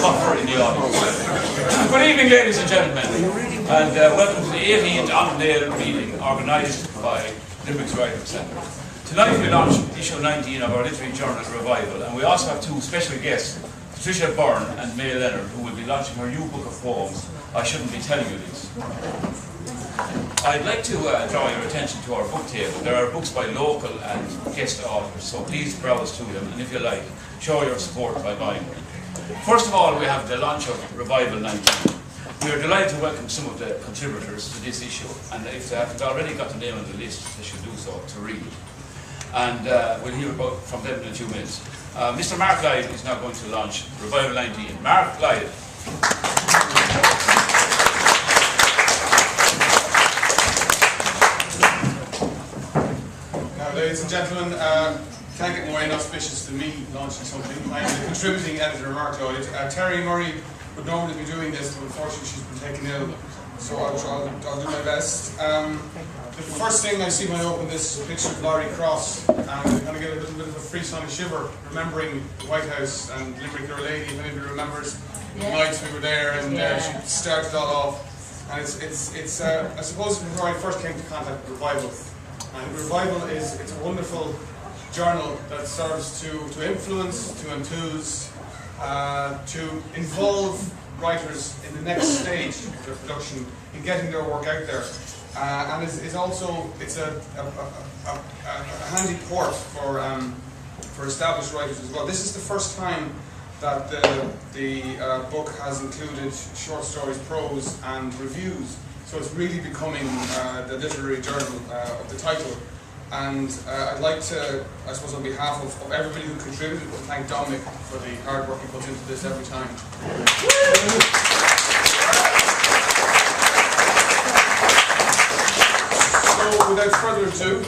puffer in the audience. Good evening, ladies and gentlemen, and welcome to the 18th Annandale meeting organised by Limerick's Writing Centre. Tonight we launch issue 19 of our literary journal Revival, and we also have two special guests, Patricia Byrne and May Leonard, who will be launching her new book of poems, I Shouldn't Be Telling You These. I'd like to draw your attention to our book table. There are books by local and guest authors, so please browse through them, and if you like, show your support by buying them. First of all, we have the launch of Revival 19. We are delighted to welcome some of the contributors to this issue, and if they haven't already got the name on the list, they should do so to read. And we'll hear from them in a few minutes. Mr. Mark Lyde is now going to launch Revival 19. Mark Lyde. Ladies and gentlemen, can't get more inauspicious than me launching something. I'm the contributing editor, Mark Lloyd. Terry Murray would normally be doing this, but unfortunately she's been taken ill, so I'll do my best. The first thing I see when I open this picture of Laurie Cross, and I'm going to get a little bit of a frisson shiver, remembering the White House and Limerick Your Lady, if anybody remembers the nights we were there, and she started it all off. And it's I suppose where I first came to contact with Revival. And Revival it's a wonderful journal that serves to influence, to enthuse, to involve writers in the next stage of their production, in getting their work out there. And it's also a handy port for established writers as well. This is the first time that the book has included short stories, prose, and reviews. So it's really becoming the literary journal of the title. And I'd like to, I suppose on behalf of everybody who contributed, to thank Dominic for the hard work he puts into this every time. So without further ado,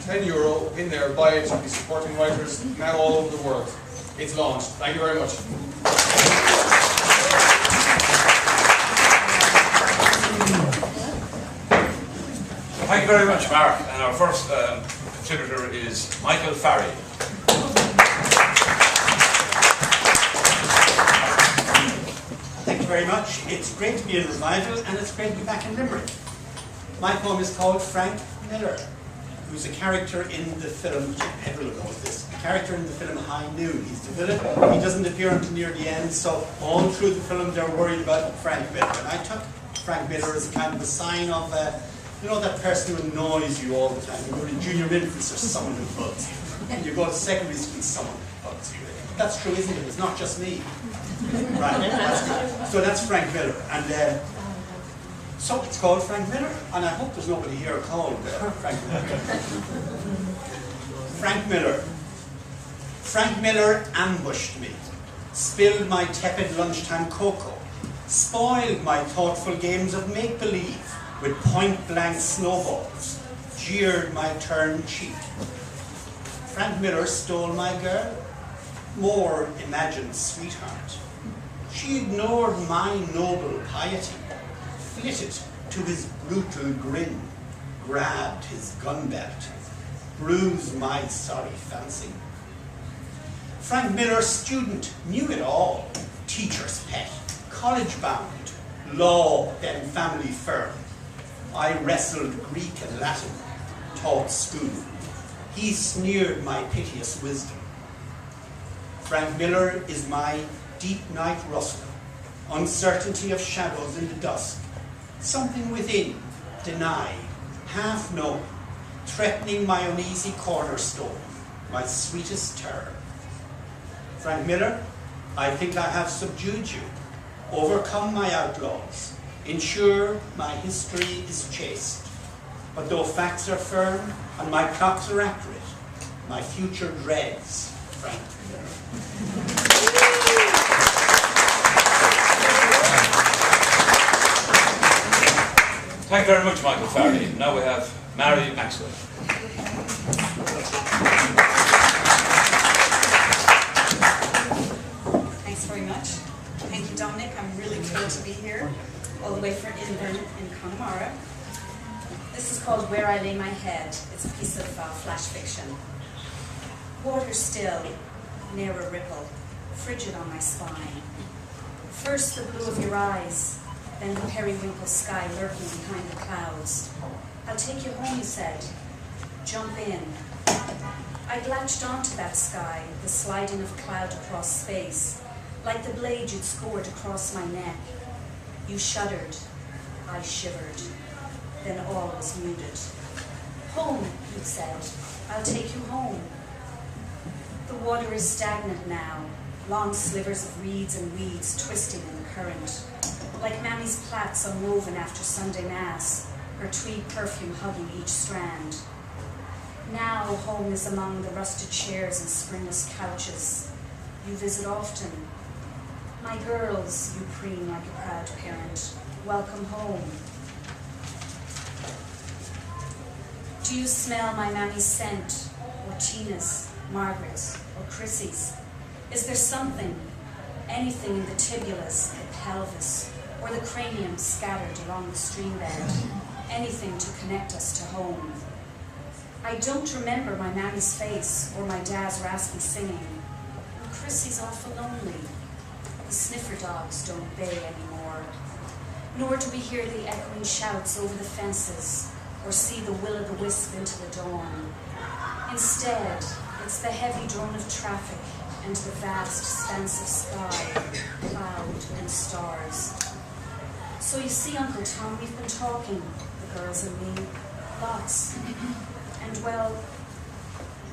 €10 in there, buy it, be supporting writers now all over the world. It's launched. Thank you very much. Thank you very much, Mark. And our first contributor is Michael Farry. Thank you very much. It's great to be in Revival, and it's great to be back in Limerick. My poem is called Frank Miller, who's a character in the film, everyone knows this, a character in the film High Noon. He's the villain. He doesn't appear until near the end, so all through the film they're worried about Frank Miller. And I took Frank Miller as kind of a sign of you know, that person who annoys you all the time. You go to junior infants, there's someone who bugs you. And you go to secondary school, someone who bugs you. That's true, isn't it? It's not just me. Right, that's good. So that's Frank Miller. And so it's called Frank Miller. And I hope there's nobody here called Frank Miller. Frank Miller. Frank Miller ambushed me. Spilled my tepid lunchtime cocoa. Spoiled my thoughtful games of make-believe. With point-blank snowballs, jeered my turned cheek. Frank Miller stole my girl, more imagined sweetheart. She ignored my noble piety, flitted to his brutal grin, grabbed his gun belt, bruised my sorry fancy. Frank Miller, student, knew it all, teacher's pet, college bound, law, then family firm. I wrestled Greek and Latin, taught school. He sneered my piteous wisdom. Frank Miller is my deep night rustle, uncertainty of shadows in the dusk, something within, denied, half known, threatening my uneasy cornerstone, my sweetest terror. Frank Miller, I think I have subdued you, overcome my outlaws, ensure my history is chaste. But though facts are firm and my clocks are accurate, my future dreads Frank Miller. Thank you very much, Michael Farry. Now we have Mary Maxwell. Thanks very much. Thank you, Dominic. I'm really thrilled to be here, all the way from Invernon in Connemara. This is called Where I Lay My Head. It's a piece of flash fiction. Water still, ne'er a ripple, frigid on my spine. First the blue of your eyes, then the periwinkle sky lurking behind the clouds. I'll take you home, you said. Jump in. I'd latched onto that sky, the sliding of cloud across space, like the blade you'd scored across my neck. You shuddered. I shivered. Then all was muted. Home, you'd said. I'll take you home. The water is stagnant now, long slivers of reeds and weeds twisting in the current, like Mammy's plaits unwoven after Sunday Mass, her tweed perfume hugging each strand. Now home is among the rusted chairs and springless couches. You visit often. My girls, you preen like a proud parent. Welcome home. Do you smell my Mammy's scent, or Tina's, Margaret's, or Chrissy's? Is there something, anything in the tibulas, the pelvis, or the cranium scattered along the stream bed? Anything to connect us to home? I don't remember my Mammy's face or my dad's raspy singing. And Chrissy's awful lonely. The sniffer dogs don't bay anymore. Nor do we hear the echoing shouts over the fences or see the will-o'-the-wisp into the dawn. Instead, it's the heavy drone of traffic and the vast expanse of sky, cloud and stars. So you see, Uncle Tom, we've been talking, the girls and me, lots. And well,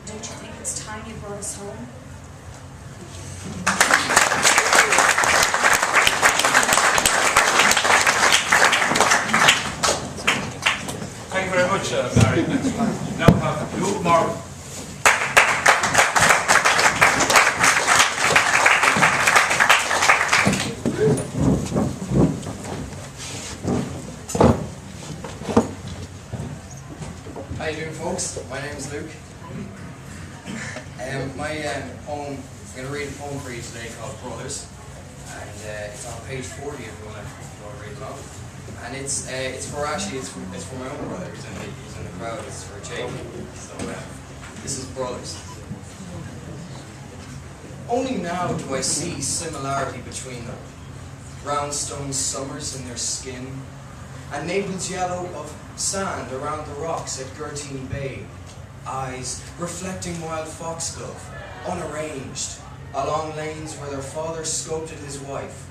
don't you think it's time you brought us home? Thank you very much, Mary. Now we have Lou Morgan. How you doing, folks? My name is Luke. My poem, I'm going to read a poem for you today called Brothers, and it's on page 40 if you want to read it out. And it's for my own brother who's in the crowd. It's for Jake. So this is Brothers. Only now do I see similarity between them. Brownstone summers in their skin, and Naples yellow of sand around the rocks at Gertine Bay. Eyes reflecting wild foxglove, unarranged, along lanes where their father sculpted his wife,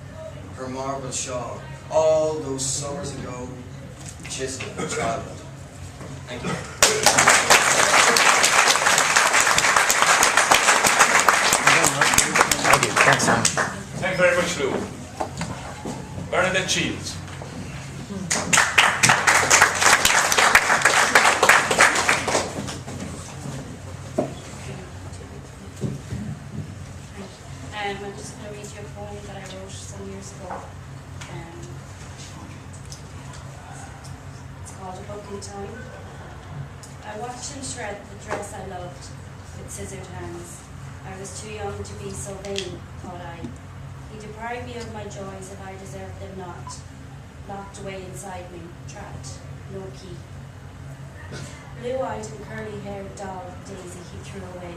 her marble shawl, all those summers ago, chiseled her childhood. Thank you. Thank you very much, Lou. Bernadette Shields. I'm just going to read you a poem that I wrote some years ago. It's called A Book in Time. I watched him shred the dress I loved with scissored hands. I was too young to be so vain, thought I. He deprived me of my joys if I deserved them not. Locked away inside me, trapped, no key. Blue-eyed and curly-haired doll Daisy he threw away,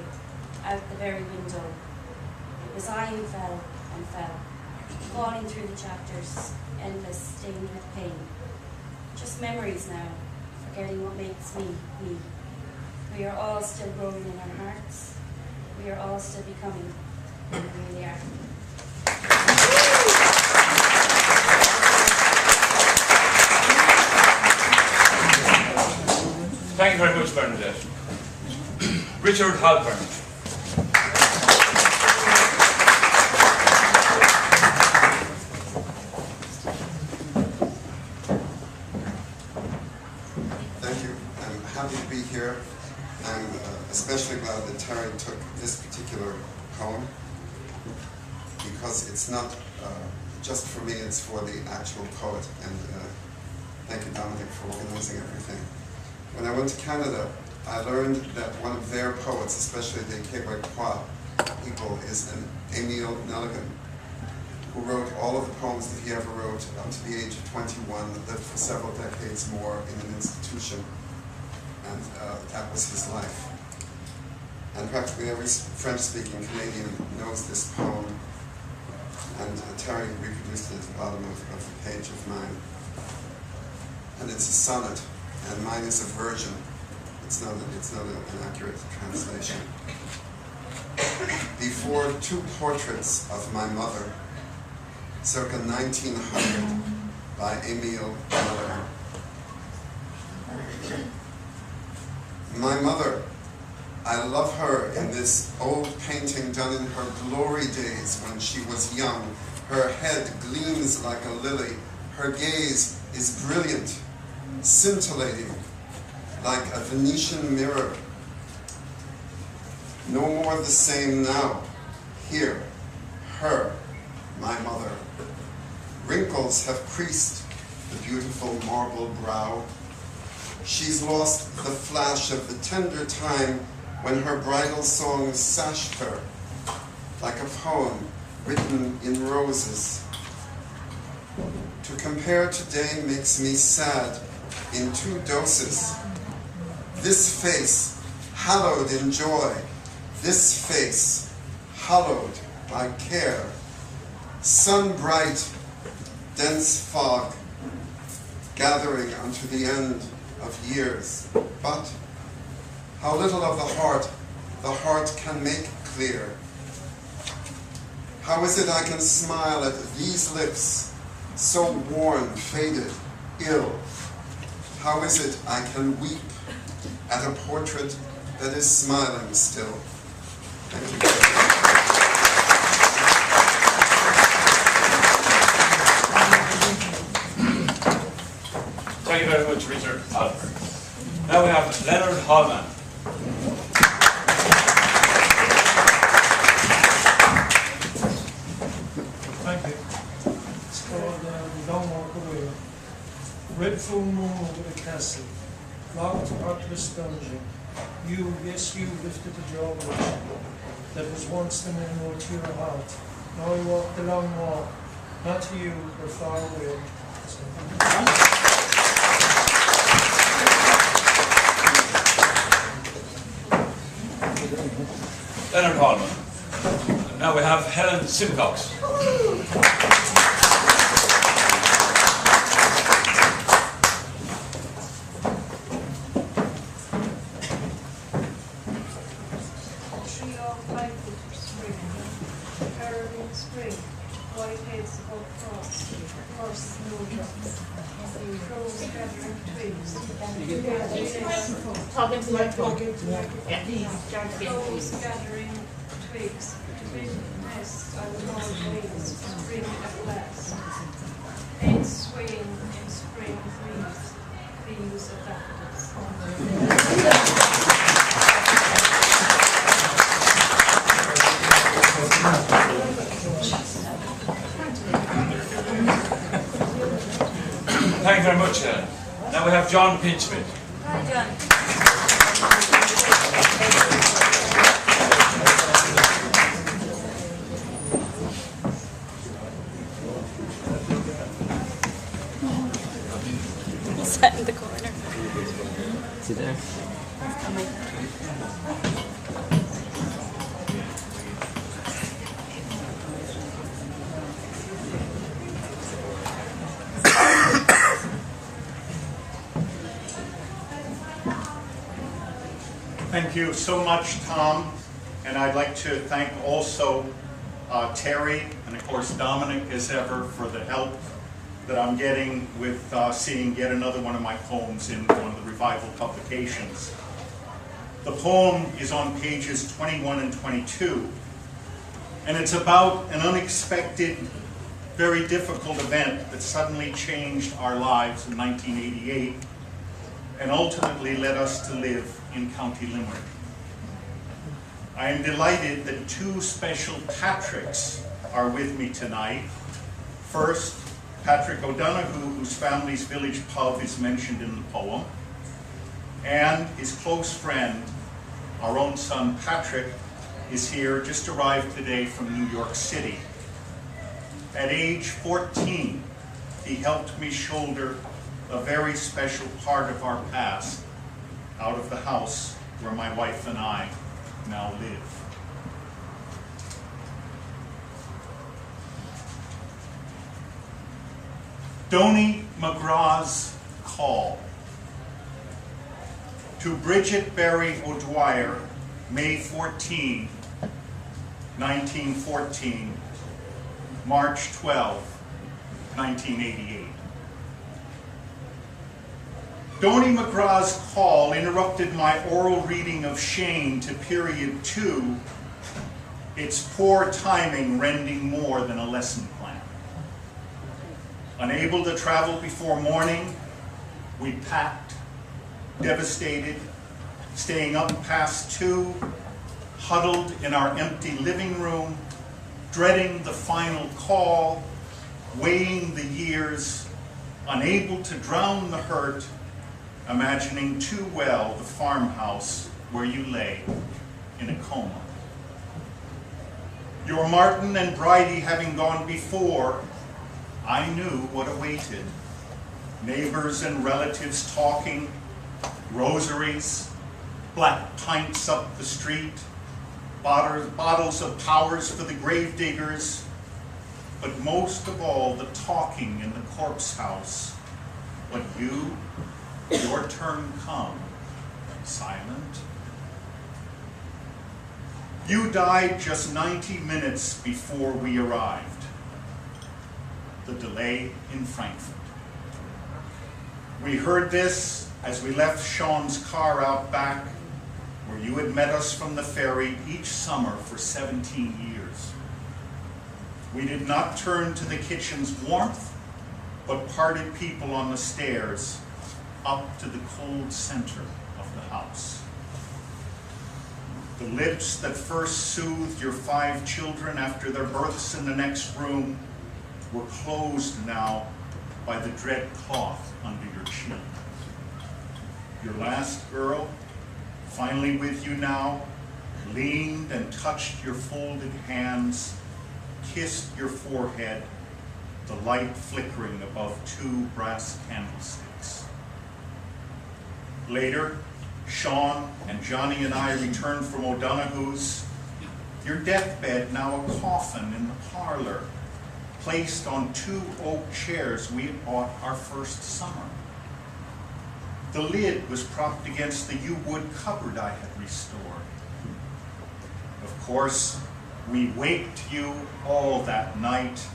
out the very window. It was I who fell and fell, falling through the chapters, endless, stained with pain. Just memories now, forgetting what makes me, me. We are all still growing in our hearts. We are all still becoming who we really are. Thank you very much, Bernadette. Richard Halpern. Thank you. I'm happy to be here. I'm especially glad that Terry took this particular poem because it's not just for me, it's for the actual poet. And thank you, Dominic, for organizing everything. When I went to Canada, I learned that one of their poets, especially the Québécois people, is an Émile Nelligan, who wrote all of the poems that he ever wrote up to the age of 21, lived for several decades more in an institution, and that was his life. And practically every French-speaking Canadian knows this poem, and Terry reproduced it at the bottom of a page of mine. And it's a sonnet, and mine is a version. It's not an accurate translation. Before two portraits of my mother, circa 1900, by Emile Miller. My mother, I love her in this old painting done in her glory days when she was young. Her head gleams like a lily. Her gaze is brilliant, scintillating, like a Venetian mirror. No more the same now. Here, her, my mother. Wrinkles have creased the beautiful marble brow. She's lost the flash of the tender time when her bridal song sashed her like a poem written in roses. To compare today makes me sad in two doses. This face, hallowed in joy, this face, hallowed by care. Sun bright, dense fog, gathering unto the end of years. But how little of the heart can make clear. How is it I can smile at these lips, so worn, faded, ill? How is it I can weep at a portrait that is smiling still? Thank you. Thank you very much, Richard Alford. Now we have Leonard Hallman. Thank you. It's called The Long Walk Away. Red full moon over the castle, locked heartless dungeon. You, yes you, lifted the drawbridge that was once the main road to your heart. Now I walk the long walk, not to you, but far away. Leonard Hallman. And now we have Helen Simcox. Spring, white heads above frost, horse snowdrops, crows gathering twigs, Talking to my phone. crows gathering twigs, twin nest I will always, spring at last, heads swaying in spring breeze, leaves of daffodils. Thank you very much, Helen. Now we have John Pinchman. Hi, John. Sat in the corner. Sit there. Thank you so much, Tom, and I'd like to thank also Terry and of course Dominic as ever for the help that I'm getting with seeing yet another one of my poems in one of the revival publications. The poem is on pages 21 and 22, and it's about an unexpected, very difficult event that suddenly changed our lives in 1988 and ultimately led us to live in County Limerick. I am delighted that two special Patricks are with me tonight. First, Patrick O'Donoghue, whose family's village pub is mentioned in the poem, and his close friend, our own son Patrick, is here, just arrived today from New York City. At age 14, he helped me shoulder a very special part of our past out of the house where my wife and I now live. Donny McGraw's Call. To Bridget Barry O'Dwyer, May 14, 1914, March 12, 1988. Donny McGraw's Call interrupted my oral reading of Shane to period 2, its poor timing rending more than a lesson plan. Unable to travel before morning, we packed, devastated, staying up past 2, huddled in our empty living room, dreading the final call, weighing the years, unable to drown the hurt, imagining too well the farmhouse where you lay in a coma. Your Martin and Bridie having gone before, I knew what awaited. Neighbors and relatives talking, rosaries, black pints up the street, bottles of Powers for the grave diggers, but most of all the talking in the corpse house. But you, your turn come, silent. You died just 90 minutes before we arrived. The delay in Frankfurt. We heard this as we left Sean's car out back, where you had met us from the ferry each summer for 17 years. We did not turn to the kitchen's warmth, but parted people on the stairs up to the cold center of the house. The lips that first soothed your 5 children after their births in the next room were closed now by the dread cloth under your chin. Your last girl, finally with you now, leaned and touched your folded hands, kissed your forehead, the light flickering above 2 brass candlesticks. Later, Sean and Johnny and I returned from O'Donoghue's. Your deathbed now a coffin in the parlor, placed on 2 oak chairs we had bought our first summer. The lid was propped against the yew wood cupboard I had restored. Of course, we waked you all that night,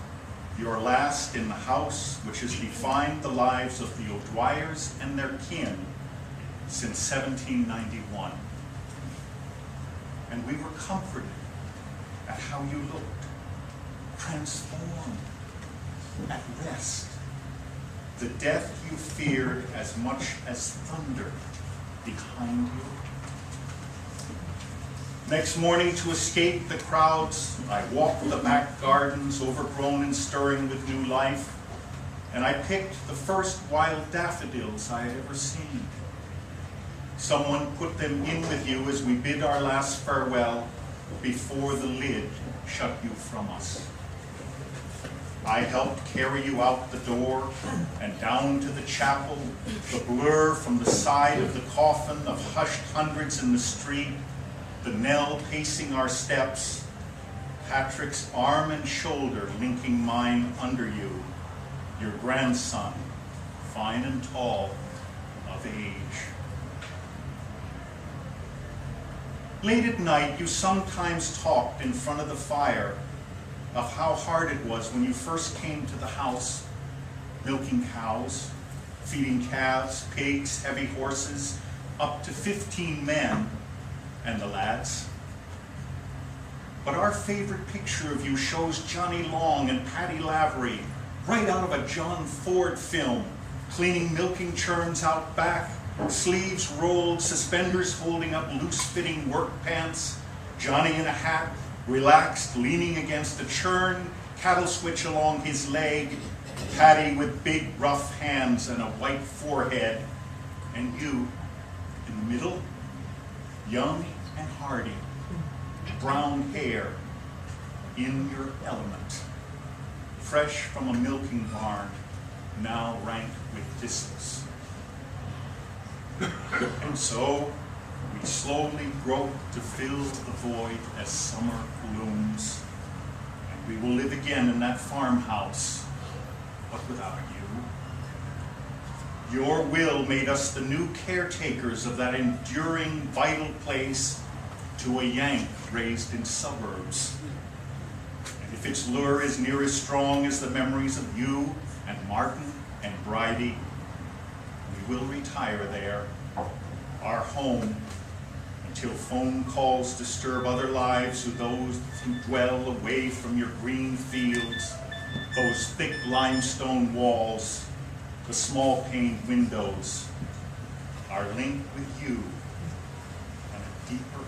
your last in the house which has defined the lives of the O'Dwyers and their kin since 1791. And we were comforted at how you looked, transformed, at rest. The death you feared as much as thunder behind you. Next morning, to escape the crowds, I walked the back gardens, overgrown and stirring with new life, and I picked the first wild daffodils I had ever seen. Someone put them in with you as we bid our last farewell before the lid shut you from us. I helped carry you out the door and down to the chapel, the blur from the side of the coffin of hushed hundreds in the street, the knell pacing our steps, Patrick's arm and shoulder linking mine under you, your grandson, fine and tall, of age. Late at night, you sometimes talked in front of the fire of how hard it was when you first came to the house, milking cows, feeding calves, pigs, heavy horses, up to 15 men, and the lads. But our favorite picture of you shows Johnny Long and Paddy Lavery, right out of a John Ford film, cleaning milking churns out back, sleeves rolled, suspenders holding up loose-fitting work pants, Johnny in a hat, relaxed, leaning against a churn, cattle switch along his leg, Paddy with big, rough hands and a white forehead, and you in the middle, young and hardy, brown hair, in your element, fresh from a milking barn, now rank with thistles. And so, we slowly grope to fill the void as summer blooms, and we will live again in that farmhouse, but without you. Your will made us the new caretakers of that enduring, vital place to a Yank raised in suburbs. And if its lure is near as strong as the memories of you and Martin and Bridie, we will retire there, our home, until phone calls disturb other lives those who dwell away from your green fields, those thick limestone walls, the small paned windows, our link with you on a deeper